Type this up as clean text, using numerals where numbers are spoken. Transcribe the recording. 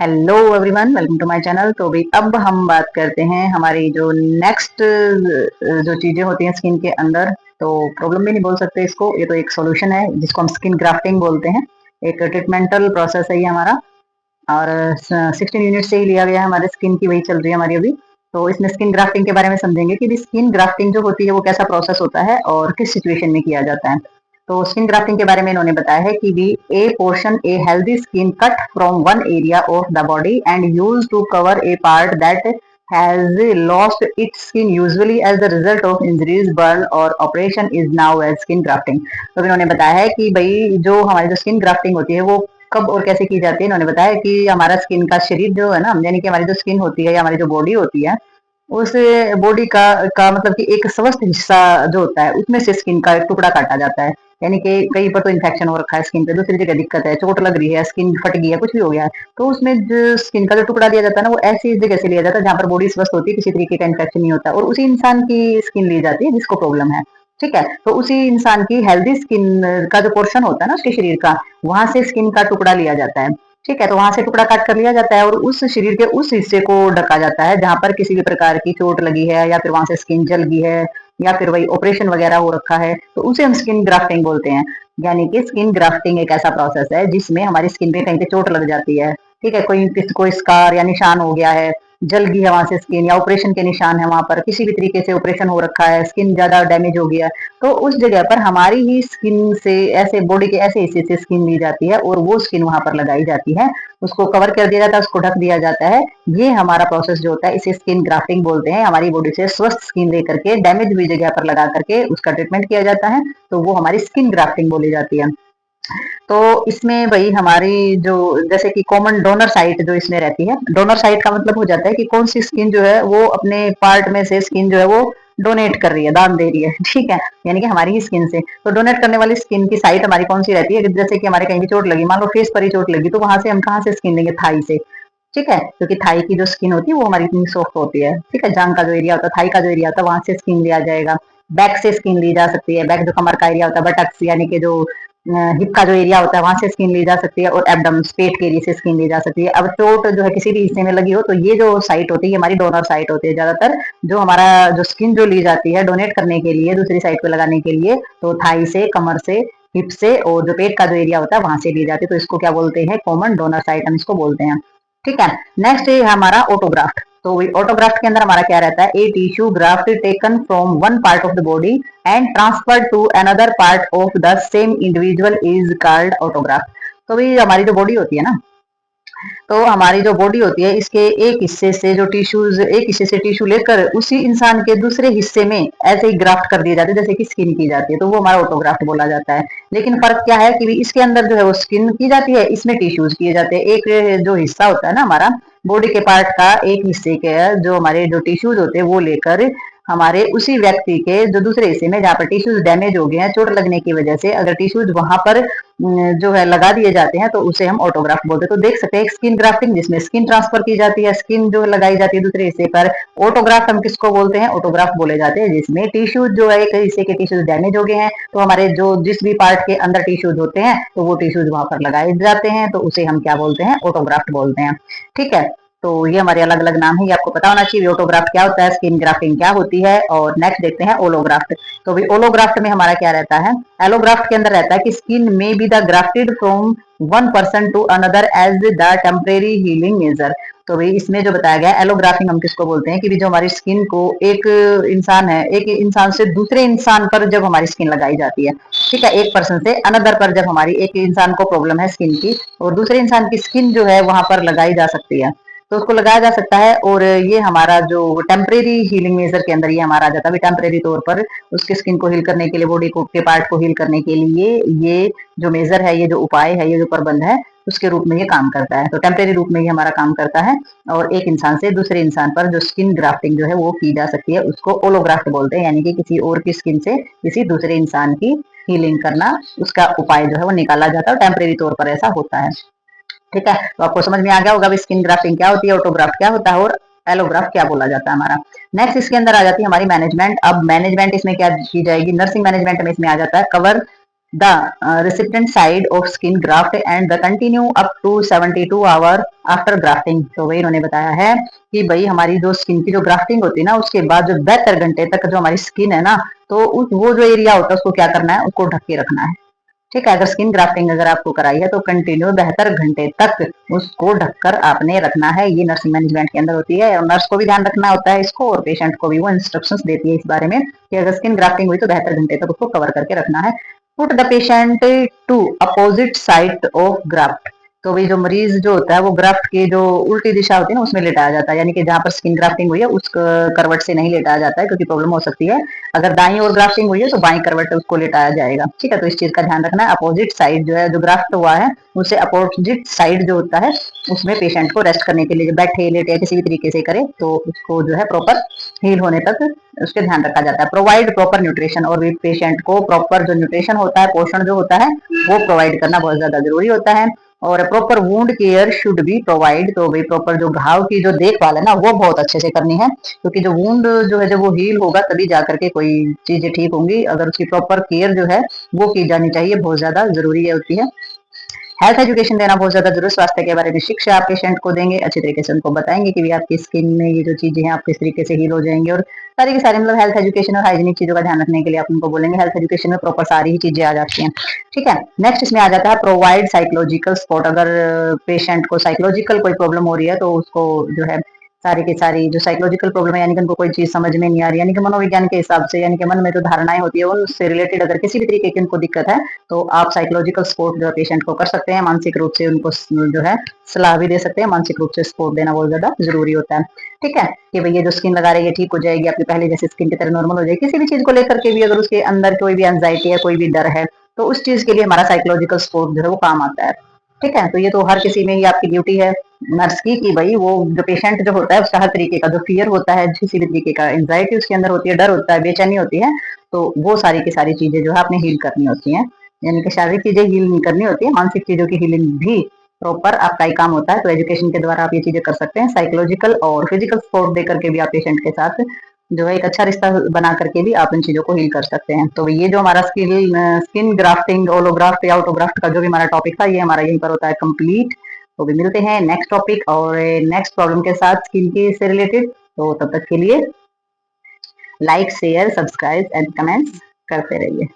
Hello everyone, welcome to my channel. तो भाई अब हम बात करते हैं हमारी जो नेक्स्ट जो चीजें होती हैं स्किन के अंदर। तो प्रॉब्लम भी नहीं बोल सकते इसको, ये तो एक सॉल्यूशन है जिसको हम स्किन ग्राफ्टिंग बोलते हैं। एक ट्रीटमेंटल प्रोसेस है ये हमारा, और 16 यूनिट से ही लिया गया है, हमारे स्किन की वही चल रही है हमारी अभी। तो इसमें स्किन ग्राफ्टिंग के बारे में समझेंगे कि स्किन ग्राफ्टिंग जो होती है वो कैसा प्रोसेस होता है और किस सिचुएशन में किया जाता है। तो स्किन ग्राफ्टिंग के बारे में इन्होंने बताया है कि we a portion a healthy skin cut from one area of the body and use to cover a part that has lost its skin usually as the result of injuries, burn और operation is now as skin grafting। तो इन्होंने बताया है कि भाई जो हमारी जो स्किन ग्राफ्टिंग होती है वो कब और कैसे की जाती है। इन्होंने बताया कि हमारा स्किन का शरीर जो है ना, यानी कि हमारी जो स्किन होती है या हमारी जो बॉडी होती है, उस बॉडी का मतलब कि एक स्वस्थ हिस्सा जो होता है उसमें से स्किन का एक टुकड़ा काटा जाता है। यानी कि कहीं पर तो इन्फेक्शन हो रखा है स्किन पे, दूसरी जगह दिक्कत है, चोट लग रही है, स्किन फट गई है, कुछ भी हो गया है, तो उसमें जो स्किन का जो टुकड़ा दिया जाता है ना, वो ऐसी जगह से लिया जाता है जहाँ पर बॉडी स्वस्थ होती है, किसी तरीके का इन्फेक्शन नहीं होता, और उसी इंसान की स्किन ली जाती है जिसको प्रॉब्लम है। ठीक है, तो उसी इंसान की हेल्दी स्किन का जो पोर्शन होता है ना उसके शरीर का, वहां से स्किन का टुकड़ा लिया जाता है। ठीक है, तो वहां से टुकड़ा काट कर लिया जाता है और उस शरीर के उस हिस्से को ढका जाता है जहां पर किसी भी प्रकार की चोट लगी है या फिर वहां से स्किन जल गई है या फिर वही ऑपरेशन वगैरह हो रखा है, तो उसे हम स्किन ग्राफ्टिंग बोलते हैं। यानी कि स्किन ग्राफ्टिंग एक ऐसा प्रोसेस है जिसमें हमारी स्किन पे कहीं पे चोट लग जाती है। ठीक है, कोई स्कार या निशान हो गया है, जल गई है वहां से स्किन, या ऑपरेशन के निशान है, वहां पर किसी भी तरीके से ऑपरेशन हो रखा है, स्किन ज्यादा डैमेज हो गया है, तो उस जगह पर हमारी ही स्किन से, ऐसे बॉडी के ऐसे हिस्से से स्किन ली जाती है और वो स्किन वहां पर लगाई जाती है, उसको कवर कर दिया जाता है, उसको ढक दिया जाता है। ये हमारा प्रोसेस जो होता है इसे स्किन ग्राफ्टिंग बोलते हैं। हमारी बॉडी से स्वस्थ स्किन लेकर के डैमेज हुई जगह पर लगा करके उसका ट्रीटमेंट किया जाता है, तो वो हमारी स्किन ग्राफ्टिंग बोली जाती है। तो इसमें भाई हमारी जो, जैसे कि कॉमन डोनर साइट जो इसमें रहती है, डोनर साइट का मतलब हो जाता है कि कौन सी स्किन जो है वो अपने पार्ट में से स्किन जो है वो डोनेट कर रही है, दान दे रही है। ठीक है, यानी कि हमारी ही स्किन से, तो डोनेट करने वाली स्किन की साइट हमारी कौन सी रहती है, जैसे कि हमारे कहीं भी चोट लगी, मान लो फेस पर ही चोट लगी, तो वहां से हम कहाँ से स्किन लेंगे, थाई से। ठीक है, क्योंकि थाई की जो स्किन होती है वो हमारी इतनी सॉफ्ट होती है। ठीक है, जांग का जो एरिया होता है, थाई का जो एरिया होता है, वहां से स्किन लिया जाएगा। बैक से स्किन ली जा सकती है, बैक जो कमर का एरिया होता है, बटक्स यानी कि जो हिप का जो एरिया होता है वहां से स्किन ली जा सकती है, और एब्डम पेट के एरिया से स्किन ली जा सकती है। अब चोट जो है किसी भी हिस्से में लगी हो, तो ये जो साइट होती है हमारी डोनर साइट होती है ज्यादातर। जो हमारा जो स्किन जो ली जाती है डोनेट करने के लिए दूसरी साइड पे लगाने के लिए, तो थाई से, कमर से, हिप से, और जो पेट का जो एरिया होता है वहां से ली जाती है, तो इसको क्या बोलते हैं, कॉमन डोनर साइट हम इसको बोलते हैं। ठीक है, नेक्स्ट है हमारा ऑटोग्राफ्ट। तो ऑटोग्राफ्ट के अंदर हमारा क्या रहता है, a tissue graft taken from one part of the body and transfer to another part of the same individual is called autograft. तो भाई हमारी जो बॉडी होती है ना, तो हमारी जो बॉडी होती है इसके एक हिस्से से जो टिश्यूज, एक हिस्से से टिश्यू लेकर उसी इंसान के दूसरे हिस्से में ऐसे ही ग्राफ्ट कर दिए जाते हैं, जैसे कि स्किन की जाती है, तो वो हमारा ऑटोग्राफ्ट बोला जाता है। लेकिन फर्क क्या है कि इसके अंदर जो है वो स्किन की जाती है, इसमें टिश्यूज किए जाते हैं। एक जो हिस्सा होता है ना हमारा बॉडी के पार्ट का, एक हिस्से के जो हमारे जो टिश्यूज होते हैं वो लेकर हमारे उसी व्यक्ति के जो दूसरे हिस्से में जहाँ पर टिश्यूज डैमेज हो गए हैं चोट लगने की वजह से, अगर टिश्यूज वहां पर जो है लगा दिए जाते हैं, तो उसे हम ऑटोग्राफ्ट बोलते हैं। तो देख सकते हैं एक स्किन ग्राफ्टिंग जिसमें स्किन ट्रांसफर की जाती है, स्किन जो लगाई जाती है दूसरे हिस्से पर। ऑटोग्राफ्ट हम किसको बोलते हैं, ऑटोग्राफ्ट बोले जाते हैं जिसमें टिश्यूज जो है एक हिस्से के टिश्यूज डैमेज हो गए हैं, तो हमारे जो जिस भी पार्ट के अंदर टिश्यूज होते हैं तो वो टिश्यूज वहां पर लगाए जाते हैं, तो उसे हम क्या बोलते हैं, ऑटोग्राफ्ट बोलते हैं। ठीक है, तो ये हमारे अलग अलग नाम है, ये आपको पता होना चाहिए। ऑटोग्राफ्ट क्या होता है, स्किन ग्राफ्टिंग क्या होती है, और नेक्स्ट देखते हैं ओलोग्राफ्ट। तो भी ओलोग्राफ्ट में हमारा क्या रहता है, एलोग्राफ्ट के अंदर रहता है कि स्किन में be the grafted from one person to another as the temporary healing measure. तो भाई इसमें जो बताया गया एलोग्राफ्टिंग हम किसको बोलते हैं, कि जो हमारी स्किन को एक इंसान है, एक इंसान से दूसरे इंसान पर जब हमारी स्किन लगाई जाती है। ठीक है, एक पर्सन से अनदर पर जब हमारी, एक इंसान को प्रॉब्लम है स्किन की और दूसरे इंसान की स्किन जो है वहां पर लगाई जा सकती है, तो उसको लगाया जा सकता है। और ये हमारा जो टेम्परेरी हीलिंग मेजर के अंदर ये हमारा आ जाता है, टेम्परेरी तौर पर उसके स्किन को हील करने के लिए, बॉडी को के पार्ट को हील करने के लिए ये जो मेजर है, ये जो उपाय है, ये जो प्रबंध है, उसके रूप में ये काम करता है। तो टेम्परेरी रूप में ये हमारा काम करता है, और एक इंसान से दूसरे इंसान पर जो स्किन ग्राफ्टिंग जो है वो की जा सकती है, उसको ओलोग्राफ्ट बोलते हैं। यानी कि किसी और की स्किन से किसी दूसरे इंसान की हीलिंग करना, उसका उपाय जो है वो निकाला जाता है, और टेम्परेरी तौर पर ऐसा होता है। ठीक है, तो आपको समझ में आ गया होगा स्किन ग्राफ्टिंग क्या होती है, ऑटोग्राफ्ट क्या होता है, और एलोग्राफ क्या बोला जाता है हमारा। नेक्स्ट इसके अंदर आ जाती है हमारी मैनेजमेंट। अब मैनेजमेंट इसमें क्या की जाएगी, नर्सिंग मैनेजमेंट में इसमें आ जाता है cover the recipient side of skin graft and the continue up to 72 hour after grafting. तो वही इन्होंने बताया है कि भाई हमारी जो स्किन की जो ग्राफ्टिंग होती है ना, उसके बाद जो 72 घंटे तक जो हमारी स्किन है ना, तो वो जो एरिया होता है उसको क्या करना है, उसको ढक के रखना है। ठीक है, अगर स्किन ग्राफ्टिंग अगर आपको कराई है तो कंटिन्यू 72 घंटे तक उसको ढककर आपने रखना है। ये नर्सिंग मैनेजमेंट के अंदर होती है और नर्स को भी ध्यान रखना होता है इसको, और पेशेंट को भी वो इंस्ट्रक्शंस देती है इस बारे में कि अगर स्किन ग्राफ्टिंग हुई तो 72 घंटे तक उसको कवर करके रखना है। Put the patient to opposite side of graft. तो भाई जो मरीज जो होता है वो ग्राफ्ट की जो उल्टी दिशा होती है ना उसमें लेटाया जाता है, यानी कि जहां पर स्किन ग्राफ्टिंग हुई है उस करवट से नहीं लेटाया जाता है, क्योंकि प्रॉब्लम हो सकती है। अगर दाई और ग्राफ्टिंग हुई है तो बाई करवट उसको लेटाया जाएगा। ठीक है, तो इस चीज का ध्यान रखना है। अपोजिट साइड जो है, जो ग्राफ्ट हुआ है उससे अपोजिट साइड जो होता है उसमें पेशेंट को रेस्ट करने के लिए बैठे लेटे किसी भी तरीके से करे तो उसको जो है प्रॉपर हील होने तक उसके ध्यान रखा जाता है। प्रोवाइड प्रॉपर न्यूट्रिशन, और भी पेशेंट को प्रॉपर जो न्यूट्रिशन होता है, पोषण जो होता है वो प्रोवाइड करना बहुत ज्यादा जरूरी होता है। और proper wound care should be provide. तो भाई प्रॉपर जो घाव की जो देखभाल है ना वो बहुत अच्छे से करनी है, क्योंकि जो वुंड जो है जब वो हील होगा तभी जाकर के कोई चीजें ठीक होंगी। अगर उसकी प्रॉपर केयर जो है वो की जानी चाहिए, बहुत ज्यादा जरूरी है होती है। हेल्थ एजुकेशन देना बहुत ज्यादा जरूरी। स्वास्थ्य के बारे में शिक्षा आप पेशेंट को देंगे, अच्छी तरीके से उनको बताएंगे कि भी आपकी स्किन में ये जो चीजें हैं आप किस तरीके से हील हो जाएंगे, और सारी की सारी मतलब हेल्थ एजुकेशन और हाइजीनिक चीजों का ध्यान रखने के लिए आप उनको बोलेंगे। हेल्थ एजुकेशन में प्रॉपर सारी ही चीजें आ जाती हैं। ठीक है, नेक्स्ट इसमें आ जाता है प्रोवाइड साइकोलॉजिकल सपोर्ट। अगर पेशेंट को साइकोलॉजिकल कोई प्रॉब्लम हो रही है तो उसको जो है सारी की सारी जो साइकोलॉजिकल प्रॉब्लम है, यानी कि उनको कोई चीज समझ में नहीं आ रही, यानी कि मनोविज्ञान के हिसाब से, यानी कि मन में जो धारणाएं होती है उनसे रिलेटेड अगर किसी भी तरीके की उनको दिक्कत है तो आप साइकोलॉजिकल सपोर्ट जो है पेशेंट को कर सकते हैं। मानसिक रूप से उनको जो है सलाह भी दे सकते हैं। मानसिक रूप से सपोर्ट देना बहुत ज्यादा जरूरी होता है। ठीक है, कि भैया जो स्किन लगा रही है ठीक हो जाएगी, आपकी पहले जैसे स्किन की तरह नॉर्मल हो जाएगी। किसी भी चीज को लेकर के भी अगर उसके अंदर कोई भी एंजाइटी है, कोई भी डर है, तो उस चीज के लिए हमारा साइकोलॉजिकल सपोर्ट जो है वो काम आता है। ठीक है, तो ये तो हर किसी में ही आपकी ड्यूटी है नर्स की कि भाई वो जो पेशेंट जो होता है उसका हर तरीके का जो फियर होता है, किसी भी तरीके का एंजाइटी उसके अंदर होती है, डर होता है, बेचैनी होती है, तो वो सारी की सारी चीजें जो है आपने हील करनी होती हैं। यानी कि शारीरिक चीजें हील नहीं करनी होती है, मानसिक चीजों की हीलिंग भी प्रॉपर आपका ही काम होता है। तो एजुकेशन के द्वारा आप ये चीजें कर सकते हैं। साइकोलॉजिकल और फिजिकल सपोर्ट देकर के भी आप पेशेंट के साथ जो है एक अच्छा रिश्ता बना करके भी आप इन चीजों को हील कर सकते हैं। तो ये जो हमारा स्किन ग्राफ्टिंग, ओलोग्राफ्ट या ऑटोग्राफ्ट का जो भी हमारा टॉपिक था, ये हमारा यहीं पर होता है कंप्लीट। तो भी मिलते हैं नेक्स्ट टॉपिक और नेक्स्ट प्रॉब्लम के साथ स्किन के से रिलेटेड। तो तब तक के लिए like share subscribe and comments करते रहिए।